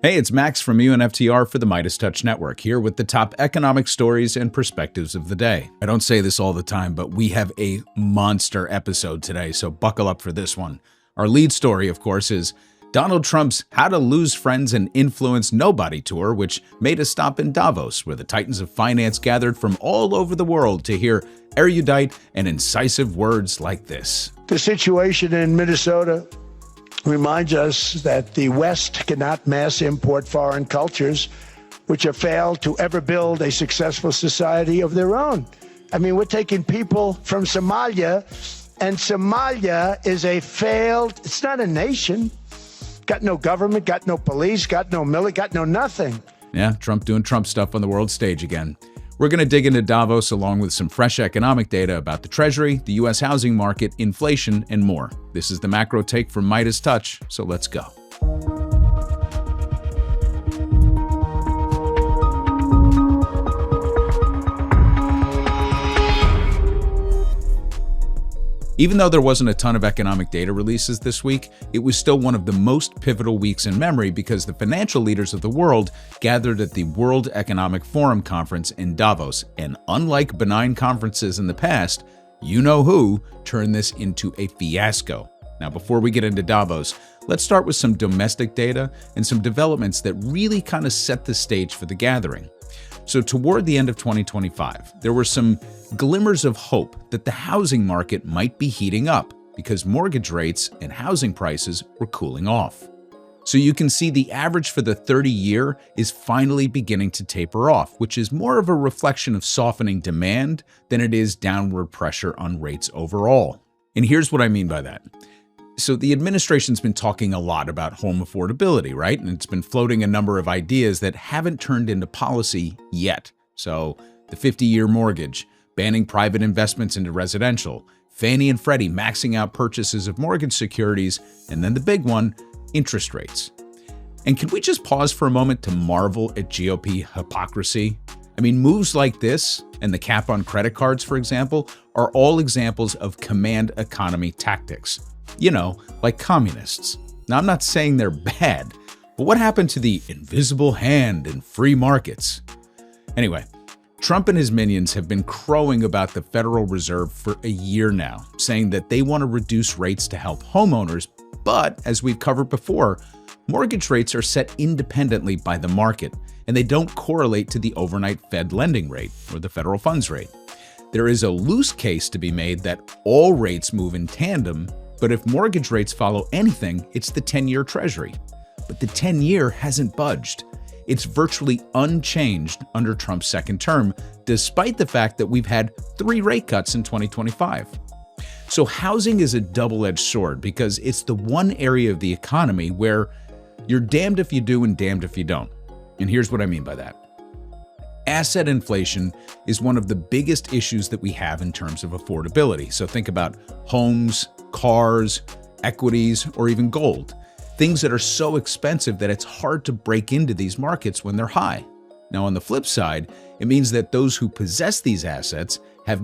Hey, it's Max from UNFTR for the MeidasTouch Network, here with the top economic stories and perspectives of the day. I don't say this all the time, but we have a monster episode today, so buckle up for this one. Our lead story, of course, is Donald Trump's How to Lose Friends and Influence Nobody tour, which made a stop in Davos, where the titans of finance gathered from all over the world to hear erudite and incisive words like this. The situation in Minnesota reminds us that the West cannot mass import foreign cultures which have failed to ever build a successful society of their own. I mean, we're taking people from Somalia, and Somalia is it's not a nation. Got no government, got no police, got no military, got no nothing. Yeah, Trump doing Trump stuff on the world stage again. We're going to dig into Davos along with some fresh economic data about the Treasury, the U.S. housing market, inflation, and more. This is the macro take from MeidasTouch, so let's go. Even though there wasn't a ton of economic data releases this week, it was still one of the most pivotal weeks in memory because the financial leaders of the world gathered at the World Economic Forum conference in Davos, and unlike benign conferences in the past, you-know-who turned this into a fiasco. Now, before we get into Davos, let's start with some domestic data and some developments that really kind of set the stage for the gathering. So toward the end of 2025, there were some glimmers of hope that the housing market might be heating up because mortgage rates and housing prices were cooling off. So you can see the average for the 30-year is finally beginning to taper off, which is more of a reflection of softening demand than it is downward pressure on rates overall. And here's what I mean by that. So the administration's been talking a lot about home affordability, right? And it's been floating a number of ideas that haven't turned into policy yet. So the 50-year mortgage, banning private investments into residential, Fannie and Freddie maxing out purchases of mortgage securities, and then the big one, interest rates. And can we just pause for a moment to marvel at GOP hypocrisy? I mean, moves like this and the cap on credit cards, for example, are all examples of command economy tactics. You know, like communists. Now, I'm not saying they're bad, but what happened to the invisible hand in free markets? Anyway, Trump and his minions have been crowing about the Federal Reserve for a year now, saying that they want to reduce rates to help homeowners, but as we've covered before, mortgage rates are set independently by the market, and they don't correlate to the overnight Fed lending rate or the federal funds rate. There is a loose case to be made that all rates move in tandem, but if mortgage rates follow anything, it's the 10-year Treasury. But the 10-year hasn't budged. It's virtually unchanged under Trump's second term, despite the fact that we've had 3 rate cuts in 2025. So housing is a double-edged sword because it's the one area of the economy where you're damned if you do and damned if you don't. And here's what I mean by that. Asset inflation is one of the biggest issues that we have in terms of affordability. So think about homes, cars, equities, or even gold. Things that are so expensive that it's hard to break into these markets when they're high. Now, on the flip side, it means that those who possess these assets have